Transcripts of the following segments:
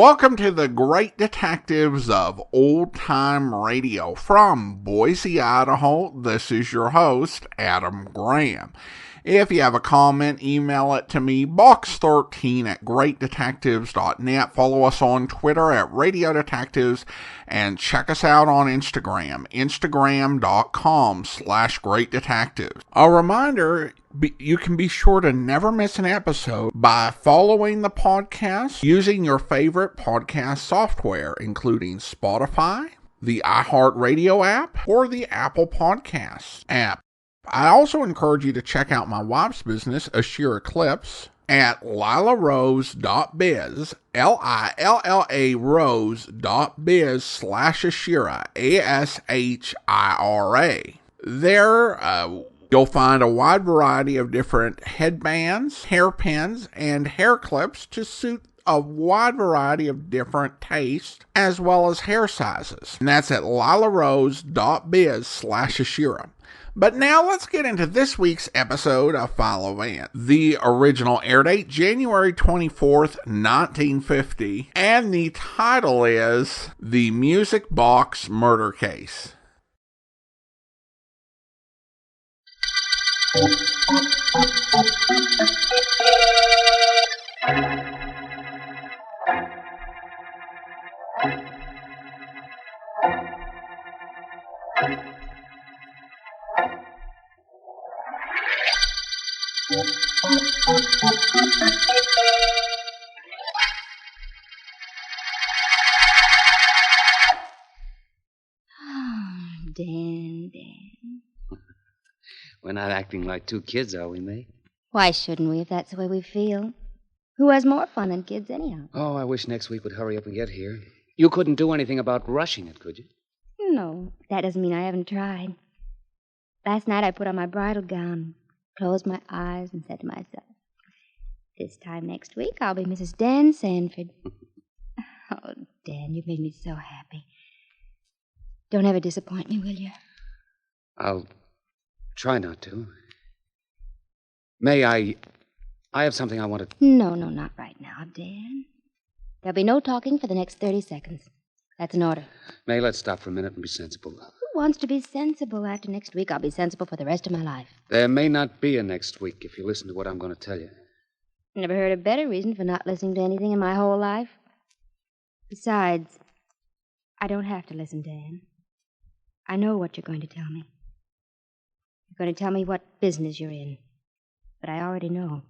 Welcome to the Great Detectives of Old Time Radio. From Boise, Idaho, this is your host, Adam Graham. If you have a comment, email it to me, box13@greatdetectives.net. Follow us on Twitter at Radio Detectives, and check us out on Instagram, instagram.com/greatdetectives. A reminder, you can be sure to never miss an episode by following the podcast using your favorite podcast software, including Spotify, the iHeartRadio app, or the Apple Podcasts app. I also encourage you to check out my wife's business, Ashira Clips, at lilarose.biz, LILLA rose.biz/Ashira, ASHIRA. There, you'll find a wide variety of different headbands, hairpins, and hair clips to suit a wide variety of different tastes, as well as hair sizes. And that's at lilarose.biz/Ashira. But now let's get into this week's episode of Philo Vance. The original air date, January 24th, 1950, and the title is The Music Box Murder Case. Dan. We're not acting like two kids, are we, May? Why shouldn't we if that's the way we feel? Who has more fun than kids anyhow? Oh, I wish next week would hurry up and get here. You couldn't do anything about rushing it, could you? No, that doesn't mean I haven't tried. Last night I put on my bridal gown, closed my eyes, and said to myself, this time next week I'll be Mrs. Dan Sanford. Oh, Dan, you've made me so happy. Don't ever disappoint me, will you? I'll try not to. May, I have something I want to... No, not right now, Dan. There'll be no talking for the next 30 seconds. That's an order. May, let's stop for a minute and be sensible. Who wants to be sensible? After next week, I'll be sensible for the rest of my life. There may not be a next week if you listen to what I'm going to tell you. Never heard a better reason for not listening to anything in my whole life. Besides, I don't have to listen, Dan. I know what you're going to tell me. You're going to tell me what business you're in. But I already know.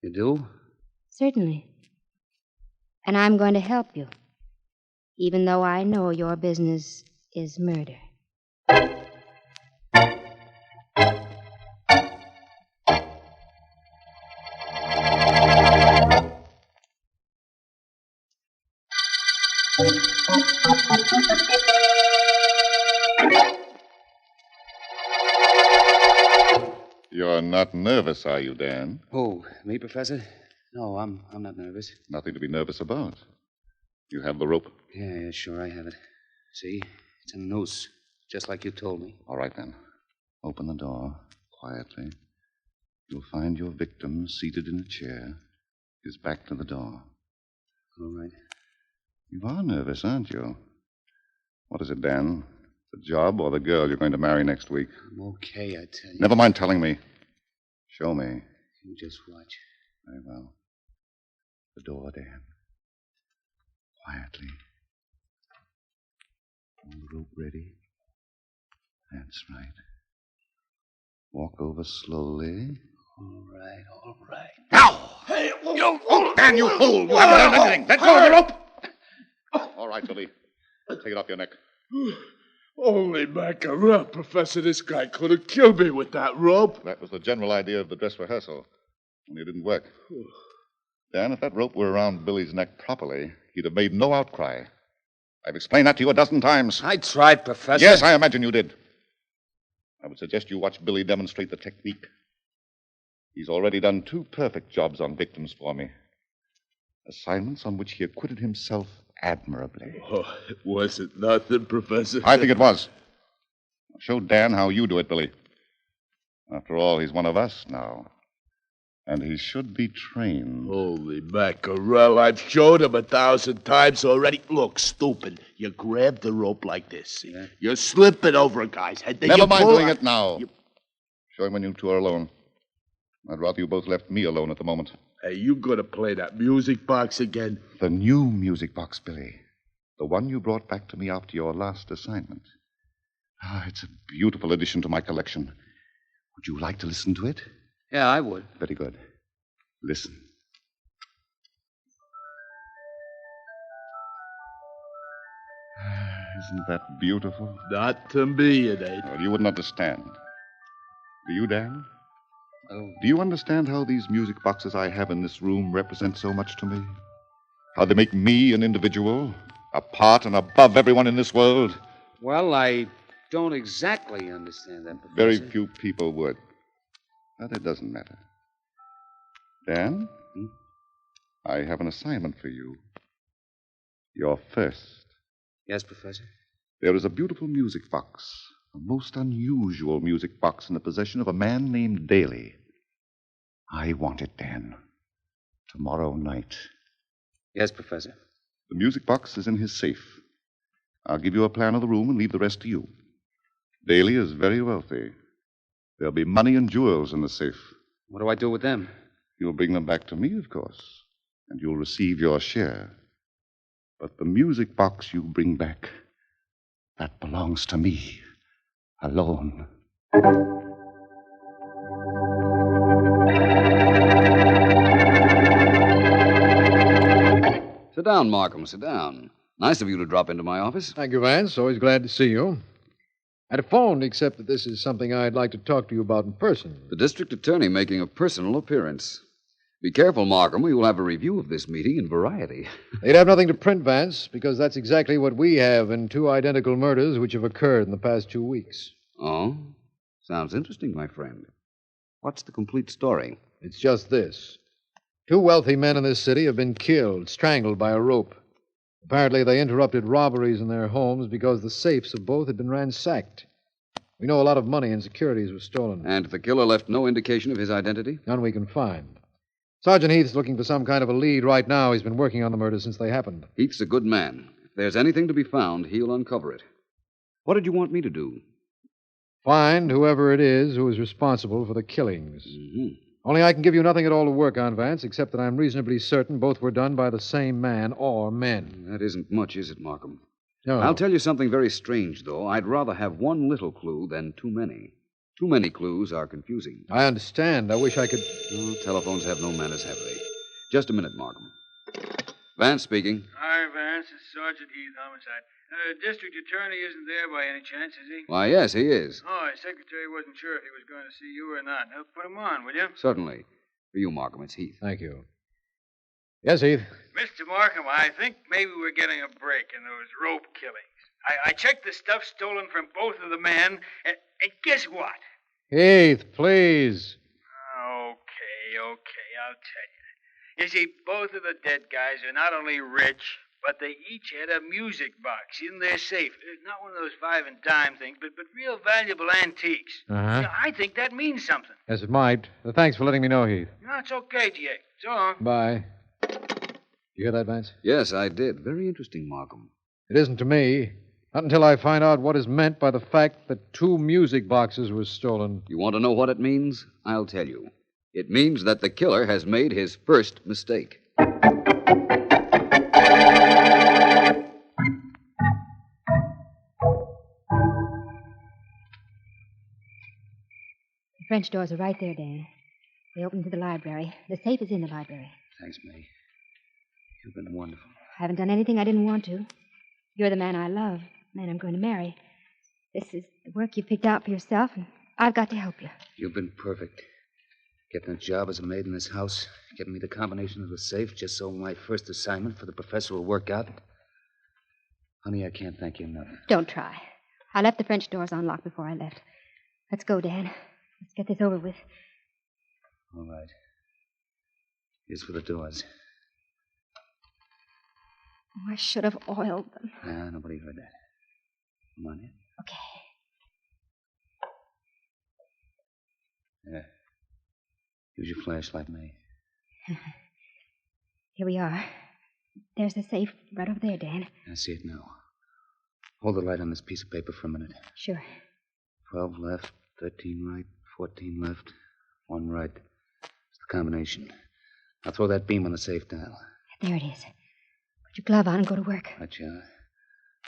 You do? Certainly. And I'm going to help you. Even though I know your business is murder. You're not nervous, are you, Dan? Oh, me, Professor? No, I'm not nervous. Nothing to be nervous about. You have the rope? Yeah, sure, I have it. See? It's a noose, just like you told me. All right, then. Open the door quietly. You'll find your victim seated in a chair, his back to the door. All right. You are nervous, aren't you? What is it, Dan? The job or the girl you're going to marry next week? I'm okay, I tell you. Never mind telling me. Show me. You just watch. Very well. The door, Dan. Quietly. Hold the rope ready. That's right. Walk over slowly. All right. Now! Hey, you fool! Dan, you fool! You haven't done anything! Let go of the rope! All right, Billy. Take it off your neck. Only back her up, Professor. This guy could have killed me with that rope. That was the general idea of the dress rehearsal. Only it didn't work. Dan, if that rope were around Billy's neck properly, he'd have made no outcry. I've explained that to you a dozen times. I tried, Professor. Yes, I imagine you did. I would suggest you watch Billy demonstrate the technique. He's already done 2 perfect jobs on victims for me. Assignments on which he acquitted himself admirably. Oh, was it nothing, Professor? I think it was. Show Dan how you do it, Billy. After all, he's one of us now. And he should be trained. Holy mackerel, I've showed him 1,000 times already. Look, stupid. You grab the rope like this. Yeah. You slip it over a guy's head. Then Never you mind pull doing out- it now. Show him when you two are alone. I'd rather you both left me alone at the moment. Hey, you gonna play that music box again? The new music box, Billy. The one you brought back to me after your last assignment. It's a beautiful addition to my collection. Would you like to listen to it? Yeah, I would. Very good. Listen. Isn't that beautiful? Not to me, it ain't. Well, you wouldn't understand. Do you, Dan? Oh, Do you understand how these music boxes I have in this room represent so much to me? How they make me an individual, apart and above everyone in this world? well, I don't exactly understand that, Professor. Very few people would. But it doesn't matter. Dan? I have an assignment for you. You're first. Yes, Professor? There is a beautiful music box, a most unusual music box in the possession of a man named Daly. I want it, Dan. Tomorrow night. Yes, Professor. The music box is in his safe. I'll give you a plan of the room and leave the rest to you. Daly is very wealthy. There'll be money and jewels in the safe. What do I do with them? You'll bring them back to me, of course, and you'll receive your share. But the music box you bring back, that belongs to me, alone. Sit down, Markham, sit down. Nice of you to drop into my office. Thank you, Vance. Always glad to see you. I'd have phoned, except that this is something I'd like to talk to you about in person. The district attorney making a personal appearance. Be careful, Markham. We will have a review of this meeting in Variety. They'd have nothing to print, Vance, because that's exactly what we have in 2 identical murders which have occurred in the past 2 weeks. Oh? Sounds interesting, my friend. What's the complete story? It's just this. 2 wealthy men in this city have been killed, strangled by a rope. Apparently, they interrupted robberies in their homes because the safes of both had been ransacked. We know a lot of money and securities were stolen. And the killer left no indication of his identity? None we can find. Sergeant Heath's looking for some kind of a lead right now. He's been working on the murders since they happened. Heath's a good man. If there's anything to be found, he'll uncover it. What did you want me to do? Find whoever it is who is responsible for the killings. Mm-hmm. Only I can give you nothing at all to work on, Vance, except that I'm reasonably certain both were done by the same man or men. That isn't much, is it, Markham? No. I'll tell you something very strange, though. I'd rather have one little clue than too many. Too many clues are confusing. I understand. I wish I could... Oh, telephones have no manners, have they? Just a minute, Markham. Vance speaking. Hi, Vance. It's Sergeant Heath, homicide. District attorney isn't there by any chance, is he? Why, yes, he is. Oh, his secretary wasn't sure if he was going to see you or not. Now, put him on, will you? Certainly. For you, Markham, it's Heath. Thank you. Yes, Heath? Mr. Markham, I think maybe we're getting a break in those rope killings. I checked the stuff stolen from both of the men, and guess what? Heath, please. Okay, I'll tell you. You see, both of the dead guys are not only rich, but they each had a music box in their safe. Not one of those 5 and dime things, but real valuable antiques. Uh-huh. Yeah, I think that means something. Yes, it might. Thanks for letting me know, Heath. No, it's okay, G.A. So long. Bye. You hear that, Vance? Yes, I did. Very interesting, Markham. It isn't to me. Not until I find out what is meant by the fact that 2 music boxes were stolen. You want to know what it means? I'll tell you. It means that the killer has made his first mistake. The French doors are right there, Dan. They open to the library. The safe is in the library. Thanks, May. You've been wonderful. I haven't done anything I didn't want to. You're the man I love, the man I'm going to marry. This is the work you picked out for yourself, and I've got to help you. You've been perfect. Getting a job as a maid in this house, getting me the combination of the safe just so my first assignment for the professor will work out. Honey, I can't thank you enough. Don't try. I left the French doors unlocked before I left. Let's go, Dan. Let's get this over with. All right. Here's for the doors. Oh, I should have oiled them. Ah, nobody heard that. Come on in. Okay. Use your flashlight, May. Here we are. There's the safe right over there, Dan. I see it now. Hold the light on this piece of paper for a minute. Sure. 12 left, 13 right, 14 left, 1 right. It's the combination. Now throw that beam on the safe dial. There it is. Put your glove on and go to work. Gotcha.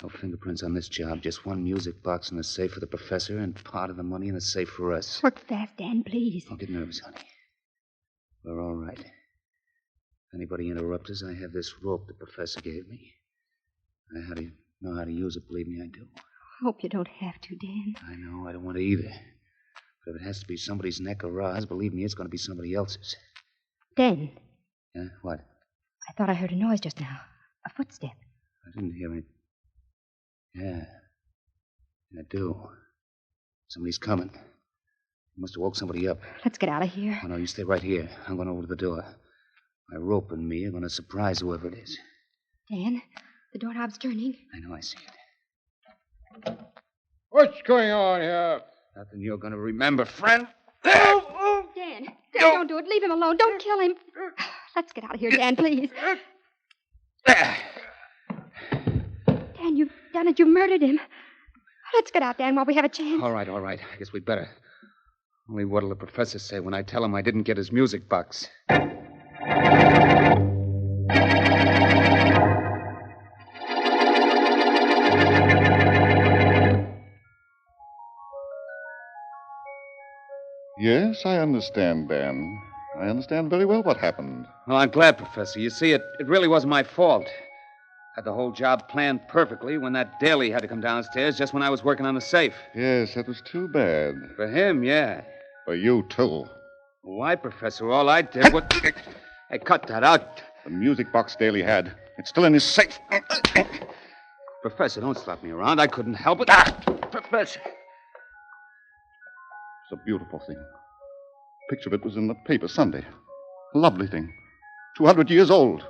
No fingerprints on this job. Just 1 music box in the safe for the professor and part of the money in the safe for us. Work fast, Dan, please. Don't get nervous, honey. We're all right. If anybody interrupts us, I have this rope the professor gave me. I know how to use it. Believe me, I do. Hope you don't have to, Dan. I know. I don't want to either. But if it has to be somebody's neck or ours, believe me, it's going to be somebody else's. Dan. Yeah? What? I thought I heard a noise just now. A footstep. I didn't hear any. Yeah. I do. Somebody's coming. Must have woke somebody up. Let's get out of here. Oh, no, you stay right here. I'm going over to the door. My rope and me are going to surprise whoever it is. Dan, the doorknob's turning. I know, I see it. What's going on here? Nothing you're going to remember, friend. Dan, don't do it. Leave him alone. Don't kill him. Let's get out of here, Dan, please. Dan, you've done it. You murdered him. Let's get out, Dan, while we have a chance. All right. I guess we'd better. Only what'll the professor say when I tell him I didn't get his music box? Yes, I understand, Dan. I understand very well what happened. Well, I'm glad, Professor. You see, it really wasn't my fault. Had the whole job planned perfectly when that Daly had to come downstairs just when I was working on the safe. Yes, that was too bad. For him, yeah. For you, too. Why, Professor? All I did was... Hey, cut that out. The music box Daly had. It's still in his safe. Professor, don't slap me around. I couldn't help it. Professor. It's a beautiful thing. Picture of it was in the paper Sunday. A lovely thing. 200 years old.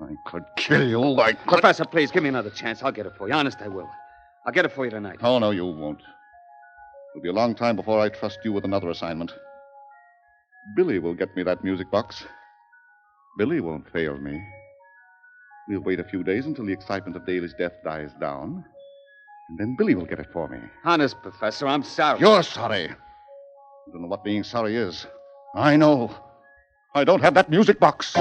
I could kill you. I could... Professor, please, give me another chance. I'll get it for you. Honest, I will. I'll get it for you tonight. Oh, no, you won't. It'll be a long time before I trust you with another assignment. Billy will get me that music box. Billy won't fail me. We'll wait a few days until the excitement of Daly's death dies down. And then Billy will get it for me. Honest, Professor, I'm sorry. You're sorry. I don't know what being sorry is. I know. I don't have that music box.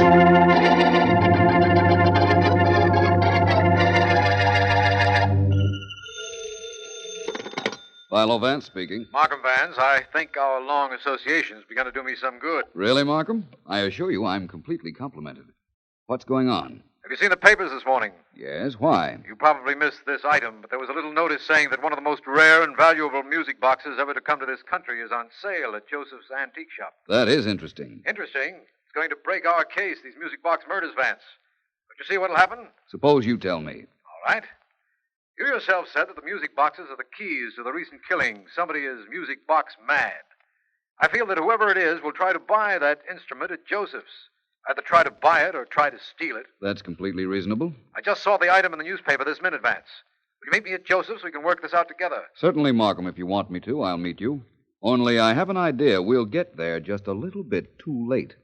Philo Vance speaking. Markham Vance, I think our long association's begun to do me some good. Really, Markham? I assure you I'm completely complimented. What's going on? Have you seen the papers this morning? Yes, why? You probably missed this item, but there was a little notice saying that one of the most rare and valuable music boxes ever to come to this country is on sale at Joseph's Antique Shop. That is interesting. Interesting. It's going to break our case, these music box murders, Vance. But you see what'll happen? Suppose you tell me. All right. You yourself said that the music boxes are the keys to the recent killing. Somebody is music box mad. I feel that whoever it is will try to buy that instrument at Joseph's. Either try to buy it or try to steal it. That's completely reasonable. I just saw the item in the newspaper this minute, Vance. Will you meet me at Joseph's? We can work this out together. Certainly, Markham. If you want me to, I'll meet you. Only I have an idea. We'll get there just a little bit too late.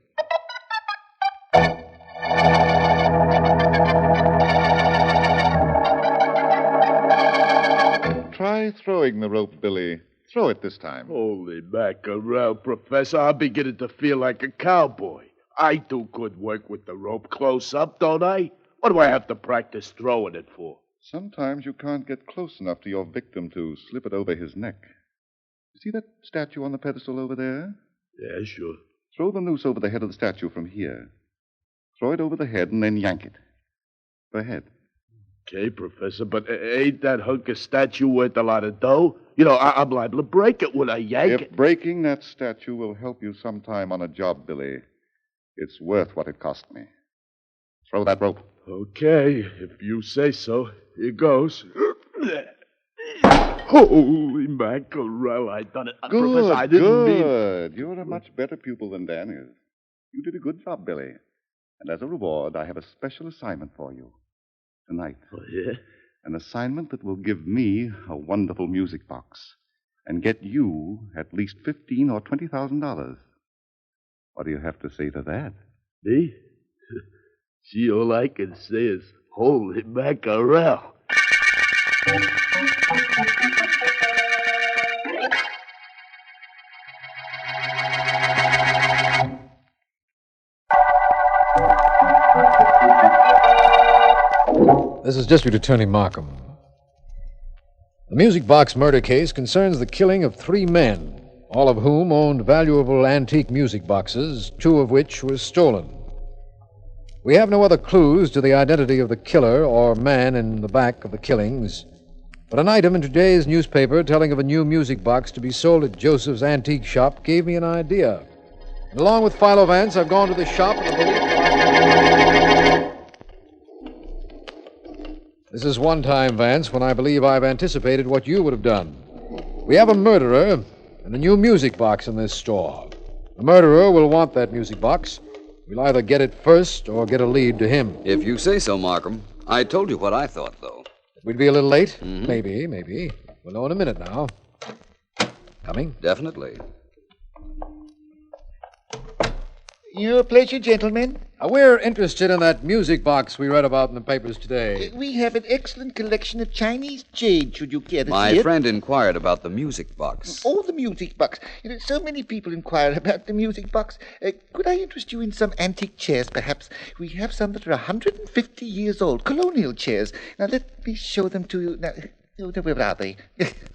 Try throwing the rope, Billy. Throw it this time. Holy mackerel, Professor. I'm beginning to feel like a cowboy. I do good work with the rope close up, don't I? What do I have to practice throwing it for? Sometimes you can't get close enough to your victim to slip it over his neck. You see that statue on the pedestal over there? Yeah, sure. Throw the noose over the head of the statue from here. Throw it over the head and then yank it. Go ahead. Okay, Professor, but ain't that hunk of statue worth a lot of dough? You know, I'm liable to break it when I yank If it. breaking that statue will help you sometime on a job, Billy, it's worth what it cost me. Throw that rope. Okay, if you say so. Here goes. Holy mackerel, I done it. Professor, I didn't mean... Good. You're a much better pupil than Dan is. You did a good job, Billy. And as a reward, I have a special assignment for you. Tonight. Oh, yeah? An assignment that will give me a wonderful music box and get you at least $15,000 or $20,000. What do you have to say to that? Me? See, all I can say is, holy mackerel. This is District Attorney Markham. The music box murder case concerns the killing of 3 men, all of whom owned valuable antique music boxes, 2 of which were stolen. We have no other clues to the identity of the killer or man in the back of the killings, but an item in today's newspaper telling of a new music box to be sold at Joseph's antique shop gave me an idea. And along with Philo Vance, I've gone to the shop in the belief that This is one time, Vance, when I believe I've anticipated what you would have done. We have a murderer and a new music box in this store. The murderer will want that music box. We'll either get it first or get a lead to him. If you say so, Markham. I told you what I thought, though. We'd be a little late? Mm-hmm. Maybe. We'll know in a minute now. Coming? Definitely. Your pleasure, gentlemen. We're interested in that music box we read about in the papers today. We have an excellent collection of Chinese jade, should you care to see My it. friend inquired about the music box. Oh, the music box. So many people inquire about the music box. Could I interest you in some antique chairs, perhaps? We have some that are 150 years old, colonial chairs. Now, let me show them to you. Now, where are they?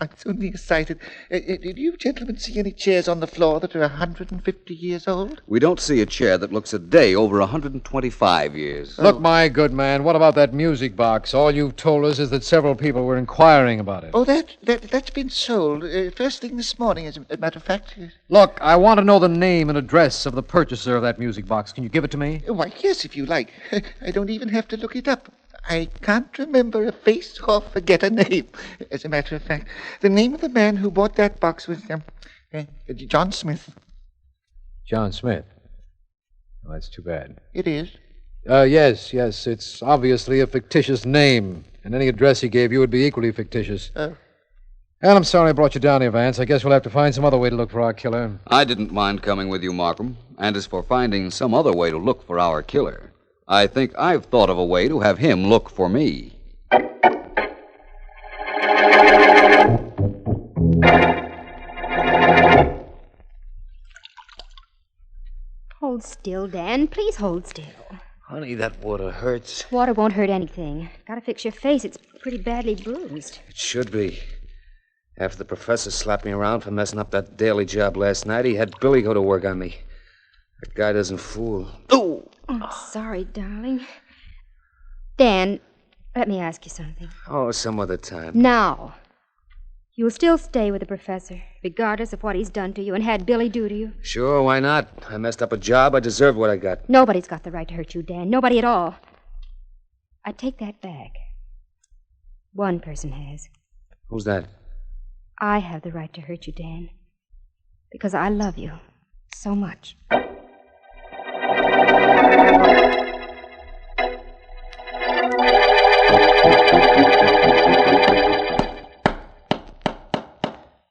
I'm so nearsighted. Did you gentlemen see any chairs on the floor that are 150 years old? We don't see a chair that looks a day over 125 years. Look, my good man, what about that music box? All you've told us is that several people were inquiring about it. Oh, that's been sold first thing this morning, as a matter of fact. Look, I want to know the name and address of the purchaser of that music box. Can you give it to me? Why, yes, if you like. I don't even have to look it up. I can't remember a face or forget a name. As a matter of fact, the name of the man who bought that box was John Smith. John Smith. Well, that's too bad. It is. Yes. It's obviously a fictitious name, and any address he gave you would be equally fictitious. Well, I'm sorry I brought you down here, Vance. I guess we'll have to find some other way to look for our killer. I didn't mind coming with you, Markham. And as for finding some other way to look for our killer, I think I've thought of a way to have him look for me. Hold still, Dan. Please hold still. Honey, that water hurts. Water won't hurt anything. Gotta fix your face. It's pretty badly bruised. It should be. After the professor slapped me around for messing up that daily job last night, he had Billy go to work on me. That guy doesn't fool. Oh! I'm sorry, darling. Dan, let me ask you something. Oh, some other time. Now, you'll still stay with the professor, regardless of what he's done to you and had Billy do to you? Sure, why not? I messed up a job. I deserve what I got. Nobody's got the right to hurt you, Dan. Nobody at all. I take that back. One person has. Who's that? I have the right to hurt you, Dan. Because I love you so much.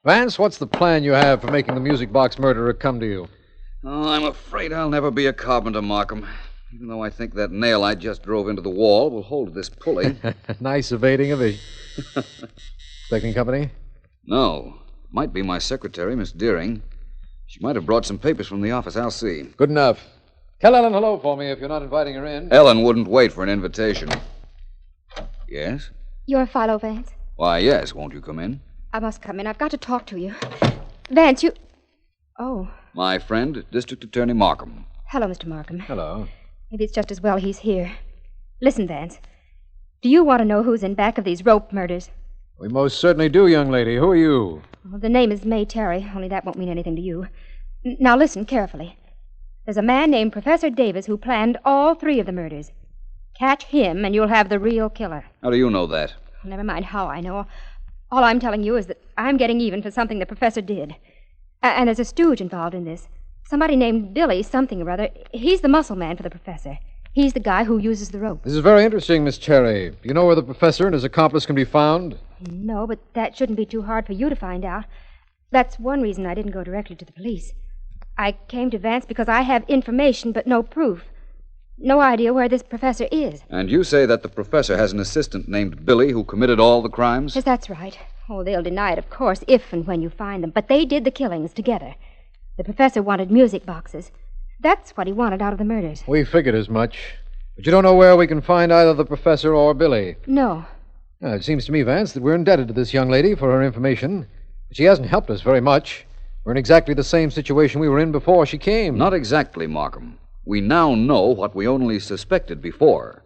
Vance, what's the plan you have for making the music box murderer come to you? Oh, I'm afraid I'll never be a carpenter, Markham. Even though I think that nail I just drove into the wall will hold this pulley. Nice evading of vision. Expecting company? No. Might be my secretary, Miss Deering. She might have brought some papers from the office. I'll see. Good enough. Tell Ellen hello for me if you're not inviting her in. Ellen wouldn't wait for an invitation. Yes? You're Philo Vance? Why, yes. Won't you come in? I must come in. I've got to talk to you. Vance, you... Oh. My friend, District Attorney Markham. Hello, Mr. Markham. Hello. Maybe it's just as well he's here. Listen, Vance. Do you want to know who's in back of these rope murders? We most certainly do, young lady. Who are you? Well, the name is May Terry, only that won't mean anything to you. Now listen carefully. There's a man named Professor Davis who planned all 3 of the murders. Catch him, and you'll have the real killer. How do you know that? Well, never mind how I know. All I'm telling you is that I'm getting even for something the professor did. And there's a stooge involved in this. Somebody named Billy something or other. He's the muscle man for the professor. He's the guy who uses the rope. This is very interesting, Miss Cherry. Do you know where the professor and his accomplice can be found? No, but that shouldn't be too hard for you to find out. That's one reason I didn't go directly to the police. I came to Vance because I have information but no proof. No idea where this professor is. And you say that the professor has an assistant named Billy who committed all the crimes? Yes, that's right. Oh, they'll deny it, of course, if and when you find them. But they did the killings together. The professor wanted music boxes. That's what he wanted out of the murders. We figured as much. But you don't know where we can find either the professor or Billy. No. It seems to me, Vance, that we're indebted to this young lady for her information. But she hasn't helped us very much. We're in exactly the same situation we were in before she came. Not exactly, Markham. We now know what we only suspected before.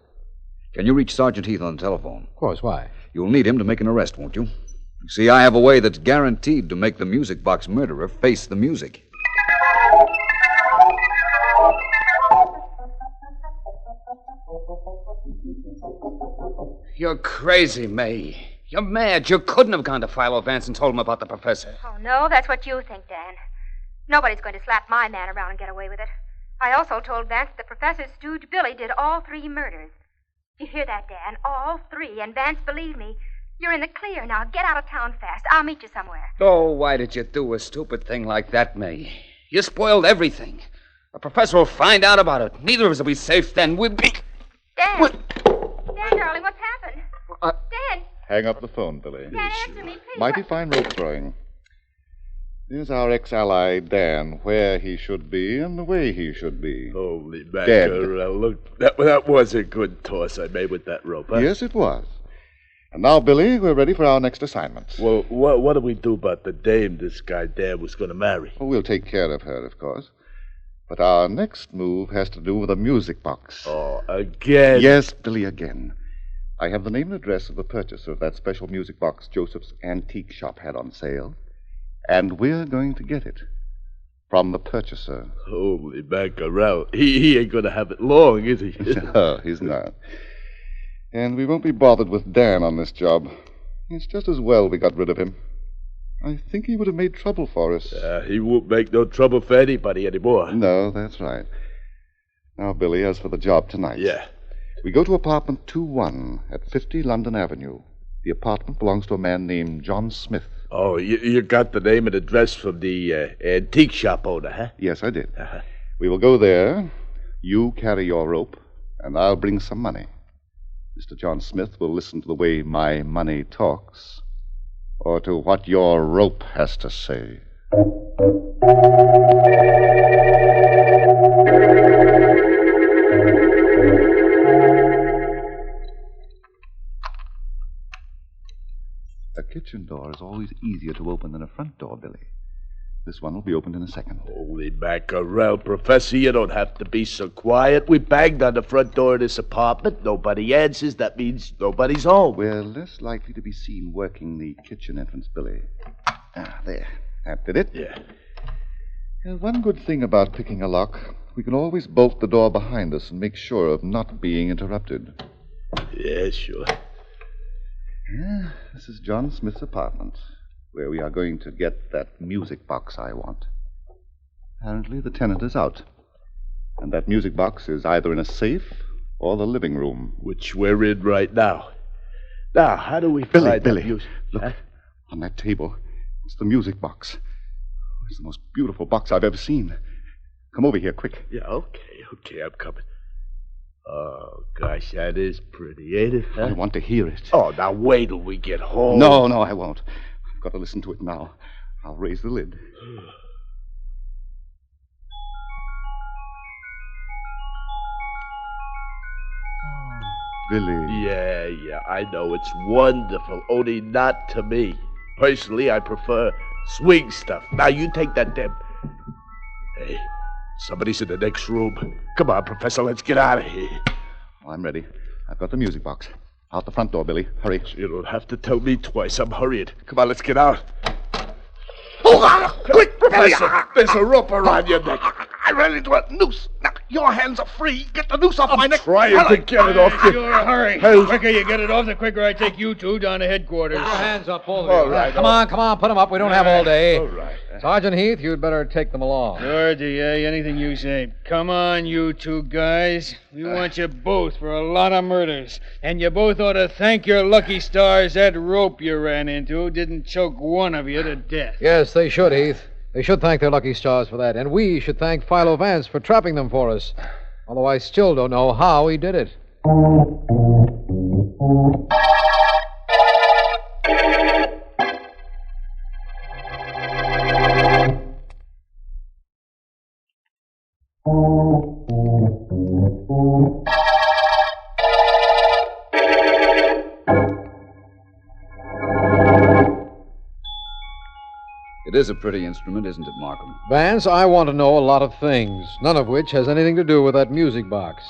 Can you reach Sergeant Heath on the telephone? Of course, why? You'll need him to make an arrest, won't you? You see, I have a way that's guaranteed to make the music box murderer face the music. You're crazy, May. You're mad. You couldn't have gone to Philo Vance and told him about the professor. Oh, no, that's what you think, Dan. Nobody's going to slap my man around and get away with it. I also told Vance that Professor Stooge Billy did all 3 murders. You hear that, Dan? All 3. And Vance, believe me, you're in the clear now. Get out of town fast. I'll meet you somewhere. Oh, why did you do a stupid thing like that, May? You spoiled everything. The professor will find out about it. Neither of us will be safe then. We'll be... Dan! What? Dan, darling, what's happened? Dan! Hang up the phone, Billy. Dan, answer me, please. Mighty fine rope throwing. Here's our ex-ally, Dan, where he should be and the way he should be. Holy Dead. mackerel. Look, that was a good toss I made with that rope, huh? Yes, it was. And now, Billy, we're ready for our next assignment. Well, what do we do about the dame this guy Dan was going to marry? Well, we'll take care of her, of course. But our next move has to do with a music box. Oh, again? Yes, Billy, again. I have the name and address of the purchaser of that special music box Joseph's antique shop had on sale. And we're going to get it from the purchaser. Holy mackerel. He ain't going to have it long, is he? No, he's not. And we won't be bothered with Dan on this job. It's just as well we got rid of him. I think he would have made trouble for us. He won't make no trouble for anybody anymore. No, that's right. Now, Billy, as for the job tonight. Yeah. We go to apartment 21 at 50 London Avenue. The apartment belongs to a man named John Smith. Oh, you got the name and address from the antique shop owner, huh? Yes, I did. We will go there. You carry your rope, and I'll bring some money. Mr. John Smith will listen to the way my money talks, or to what your rope has to say. A kitchen door is always easier to open than a front door, Billy. This one will be opened in a second. Holy mackerel, Professor, you don't have to be so quiet. We banged on the front door of this apartment. Nobody answers. That means nobody's home. We're less likely to be seen working the kitchen entrance, Billy. There. That did it. Yeah. One good thing about picking a lock, we can always bolt the door behind us and make sure of not being interrupted. Yeah, sure. This is John Smith's apartment, where we are going to get that music box I want. Apparently the tenant is out. And that music box is either in a safe or the living room. Which we're in right now. Now, how do we Billy, find Billy, that music? look, on that table. It's the music box. It's the most beautiful box I've ever seen. Come over here, quick. Yeah, okay, I'm coming. Oh, gosh, that is pretty, ain't it? Huh? I want to hear it. Oh, now wait till we get home. No, I won't. I've got to listen to it now. I'll raise the lid. Billy. Yeah, I know. It's wonderful, only not to me. Personally, I prefer swing stuff. Now, you take that, Deb. Hey, somebody's in the next room. Come on, Professor, let's get out of here. I'm ready. I've got the music box. Out the front door, Billy. Hurry. You don't have to tell me twice. I'm hurried. Come on, let's get out. Oh, quick, Professor! There's a rope around your neck. I ran into a noose. Now, your hands are free. Get the noose off my neck. Trying to get it off you. Sure, hurry. The quicker you get it off, the quicker I take you two down to headquarters. Put your hands up, both of All you. right. Come on, put them up. We don't have all day. All right. Sergeant Heath, you'd better take them along. Sure, DA. Anything you say. Come on, you two guys. We want you both for a lot of murders. And you both ought to thank your lucky stars that rope you ran into didn't choke one of you to death. Yes, they should, Heath. They should thank their lucky stars for that, and we should thank Philo Vance for trapping them for us. Although I still don't know how he did it. It is a pretty instrument, isn't it, Markham? Vance, I want to know a lot of things, none of which has anything to do with that music box.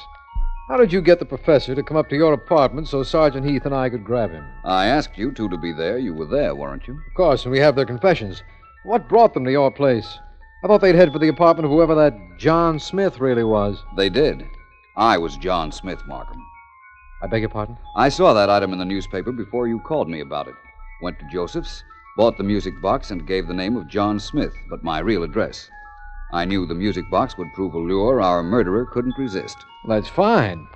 How did you get the professor to come up to your apartment so Sergeant Heath and I could grab him? I asked you two to be there. You were there, weren't you? Of course, and we have their confessions. What brought them to your place? I thought they'd head for the apartment of whoever that John Smith really was. They did. I was John Smith, Markham. I beg your pardon? I saw that item in the newspaper before you called me about it. Went to Joseph's, bought the music box, and gave the name of John Smith, but my real address. I knew the music box would prove a lure our murderer couldn't resist. That's fine.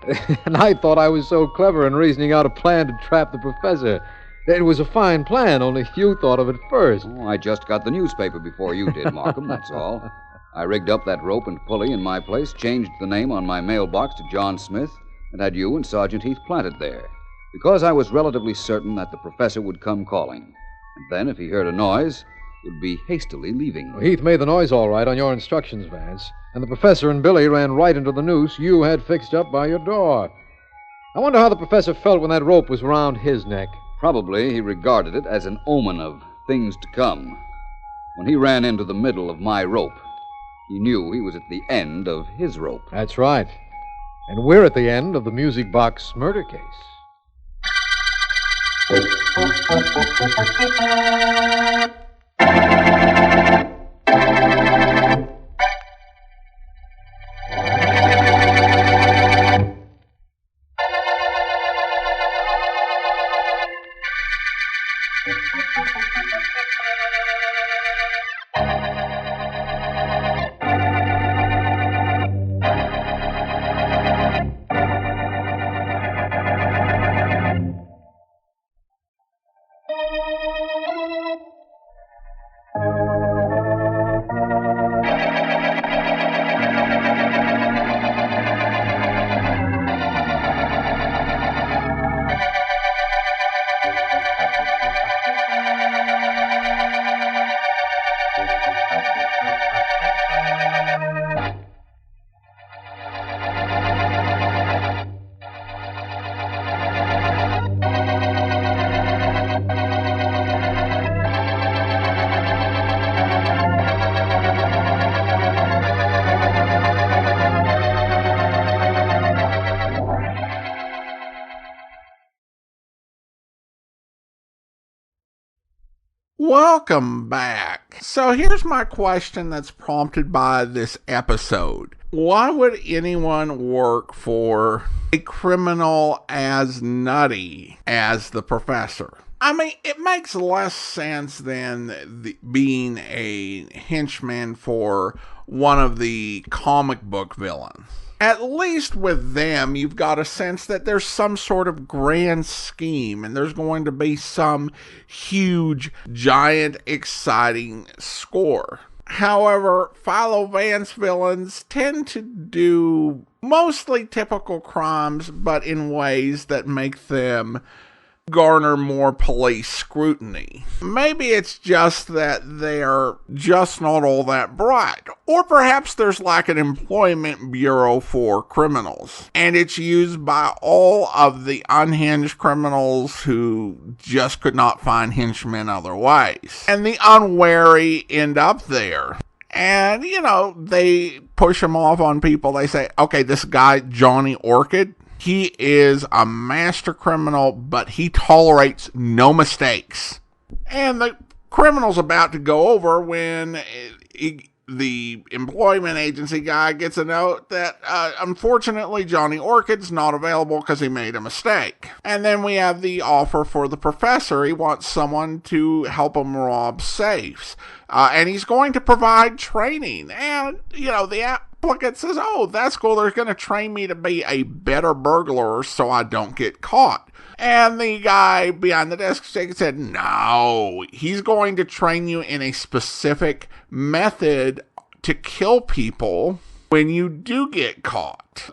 And I thought I was so clever in reasoning out a plan to trap the professor. It was a fine plan, only you thought of it first. Oh, I just got the newspaper before you did, Markham, that's all. I rigged up that rope and pulley in my place, changed the name on my mailbox to John Smith, and had you and Sergeant Heath planted there, because I was relatively certain that the professor would come calling. And then, if he heard a noise, would be hastily leaving. Well, Heath made the noise all right on your instructions, Vance. And the professor and Billy ran right into the noose you had fixed up by your door. I wonder how the professor felt when that rope was around his neck. Probably he regarded it as an omen of things to come. When he ran into the middle of my rope, he knew he was at the end of his rope. That's right. And we're at the end of the music box murder case. Welcome back. So here's my question that's prompted by this episode. Why would anyone work for a criminal as nutty as the professor? I mean, it makes less sense than being a henchman for one of the comic book villains. At least with them, you've got a sense that there's some sort of grand scheme and there's going to be some huge, giant, exciting score. However, Philo Vance villains tend to do mostly typical crimes, but in ways that make them garner more police scrutiny. Maybe it's just that they're just not all that bright. Or perhaps there's like an employment bureau for criminals, and it's used by all of the unhinged criminals who just could not find henchmen other ways. And the unwary end up there. And, they push them off on people. They say, okay, this guy, Johnny Orchid, he is a master criminal, but he tolerates no mistakes. And the criminal's about to go over when the employment agency guy gets a note that, unfortunately, Johnny Orchid's not available because he made a mistake. And then we have the offer for the professor. He wants someone to help him rob safes. And he's going to provide training. And, the applicant says, oh, that's cool. They're going to train me to be a better burglar so I don't get caught. And the guy behind the desk said, no, he's going to train you in a specific method to kill people when you do get caught.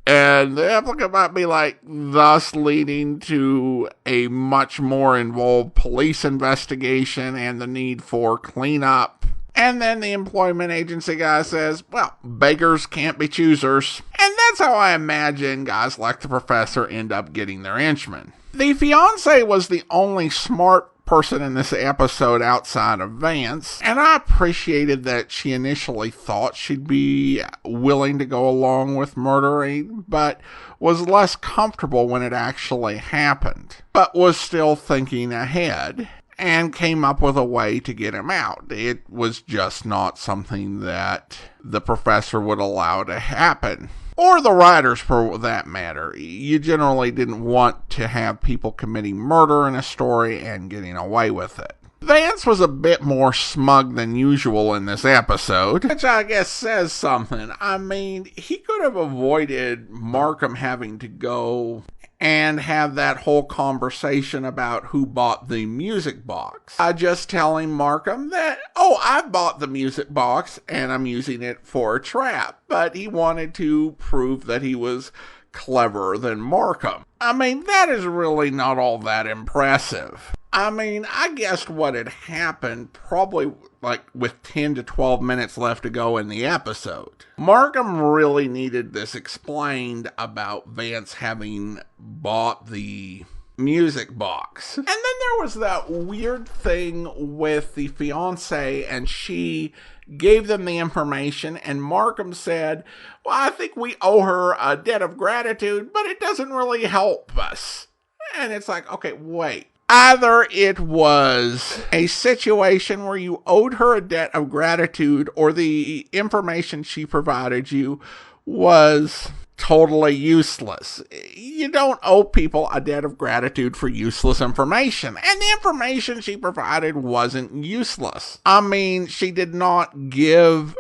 And the applicant might be like, thus leading to a much more involved police investigation and the need for cleanup. And then the employment agency guy says, well, beggars can't be choosers. And that's how I imagine guys like the professor end up getting their henchmen. The fiancé was the only smart person in this episode outside of Vance, and I appreciated that she initially thought she'd be willing to go along with murdering, but was less comfortable when it actually happened, but was still thinking ahead, and came up with a way to get him out. It was just not something that the professor would allow to happen. Or the writers, for that matter. You generally didn't want to have people committing murder in a story and getting away with it. Vance was a bit more smug than usual in this episode, which I guess says something. I mean, he could have avoided Markham having to go and have that whole conversation about who bought the music box. I just telling Markham that, oh, I bought the music box and I'm using it for a trap. But he wanted to prove that he was cleverer than Markham. I mean, that is really not all that impressive. I mean, I guessed what had happened probably like with 10 to 12 minutes left to go in the episode. Markham really needed this explained about Vance having bought the music box. And then there was that weird thing with the fiancé, and she gave them the information, and Markham said, well, I think we owe her a debt of gratitude, but it doesn't really help us. And it's like, okay, wait. Either it was a situation where you owed her a debt of gratitude, or the information she provided you was totally useless. You don't owe people a debt of gratitude for useless information. And the information she provided wasn't useless. I mean, she did not give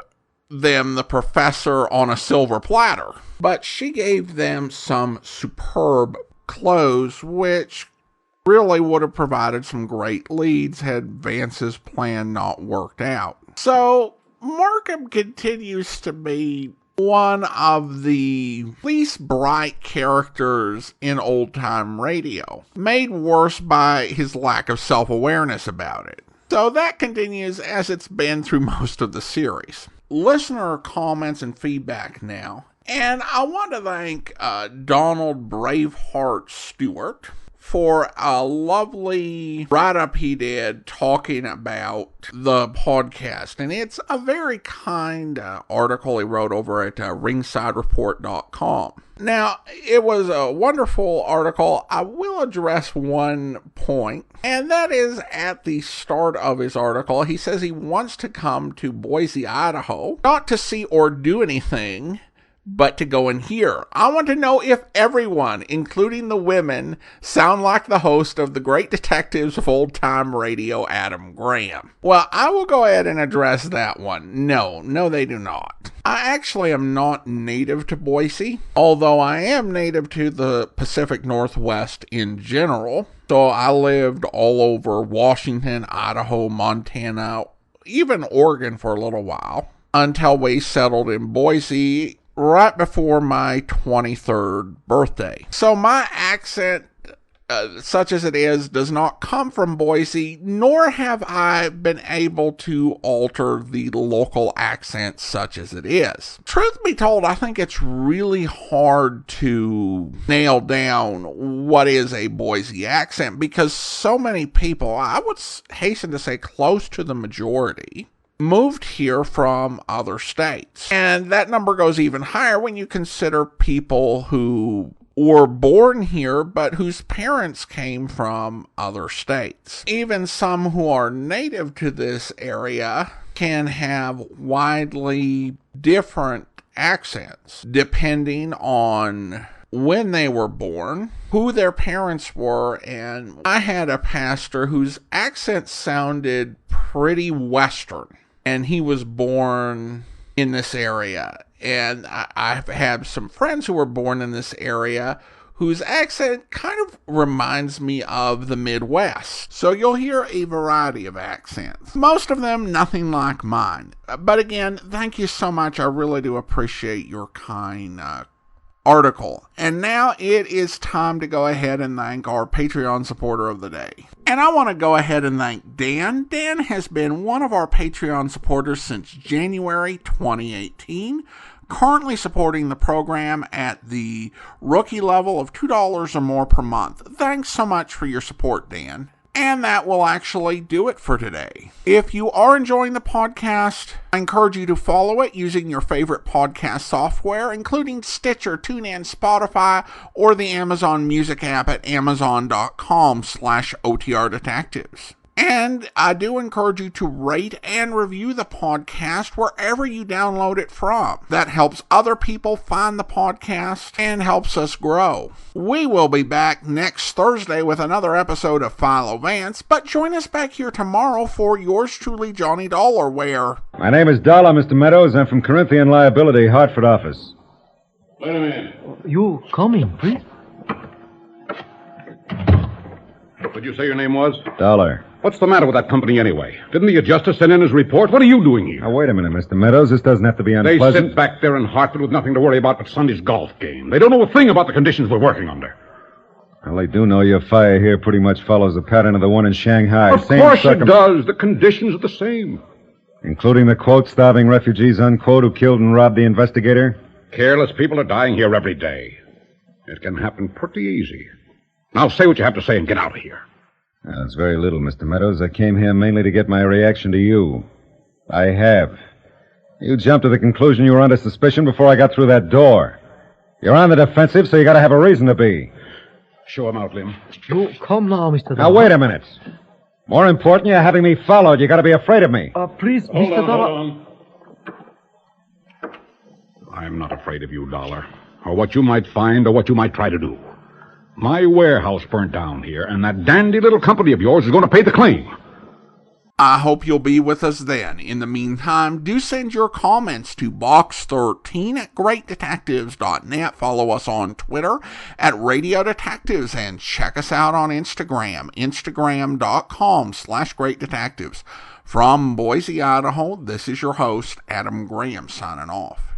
them the professor on a silver platter, but she gave them some superb clothes, which really would have provided some great leads had Vance's plan not worked out. So Markham continues to be one of the least bright characters in old-time radio, made worse by his lack of self-awareness about it. So that continues as it's been through most of the series. Listener comments and feedback now. And I want to thank Donald Braveheart Stewart for a lovely write-up he did talking about the podcast. And it's a very kind article he wrote over at ringsidereport.com. Now, it was a wonderful article. I will address one point, and that is at the start of his article. He says he wants to come to Boise, Idaho, not to see or do anything, but to go and hear. I want to know if everyone, including the women, sound like the host of The Great Detectives of Old-Time Radio, Adam Graham. Well, I will go ahead and address that one. No, they do not. I actually am not native to Boise, although I am native to the Pacific Northwest in general. So I lived all over Washington, Idaho, Montana, even Oregon for a little while, until we settled in Boise right before my 23rd birthday. So my accent, such as it is, does not come from Boise, nor have I been able to alter the local accent such as it is. Truth be told, I think it's really hard to nail down what is a Boise accent, because so many people, I would hasten to say close to the majority, moved here from other states. And that number goes even higher when you consider people who were born here but whose parents came from other states. Even some who are native to this area can have widely different accents depending on when they were born, who their parents were, and I had a pastor whose accent sounded pretty Western. And he was born in this area. And I've had some friends who were born in this area whose accent kind of reminds me of the Midwest. So you'll hear a variety of accents. Most of them nothing like mine. But again, thank you so much. I really do appreciate your kind article. And now it is time to go ahead and thank our Patreon supporter of the day. And I want to go ahead and thank Dan. Dan has been one of our Patreon supporters since January 2018, currently supporting the program at the rookie level of $2 or more per month. Thanks so much for your support, Dan. And that will actually do it for today. If you are enjoying the podcast, I encourage you to follow it using your favorite podcast software, including Stitcher, TuneIn, Spotify, or the Amazon Music app at amazon.com/OTR Detectives. And I do encourage you to rate and review the podcast wherever you download it from. That helps other people find the podcast and helps us grow. We will be back next Thursday with another episode of Philo Vance, but join us back here tomorrow for yours truly, Johnny Dollar, where... My name is Dollar, Mr. Meadows. I'm from Corinthian Liability, Hartford office. Wait a minute. You come in, please. What did you say your name was? Dollar. What's the matter with that company anyway? Didn't the adjuster send in his report? What are you doing here? Now, wait a minute, Mr. Meadows. This doesn't have to be unpleasant. They sit back there in Hartford with nothing to worry about but Sunday's golf game. They don't know a thing about the conditions we're working under. Well, they do know your fire here pretty much follows the pattern of the one in Shanghai. Of course it does. The conditions are the same. Including the, quote, starving refugees, unquote, who killed and robbed the investigator? Careless people are dying here every day. It can happen pretty easy. Now say what you have to say and get out of here. Well, it's very little, Mr. Meadows. I came here mainly to get my reaction to you. I have. You jumped to the conclusion you were under suspicion before I got through that door. You're on the defensive, so you gotta have a reason to be. Show him out, Lim. You come now, Mr. Now, wait a minute. More important, you're having me followed. You gotta be afraid of me. Please, Mr. Dollar. I'm not afraid of you, Dollar. Or what you might find or what you might try to do. My warehouse burnt down here, and that dandy little company of yours is going to pay the claim. I hope you'll be with us then. In the meantime, do send your comments to box13@greatdetectives.net. Follow us on Twitter at Radio Detectives and check us out on Instagram, instagram.com/greatdetectives. From Boise, Idaho, this is your host, Adam Graham, signing off.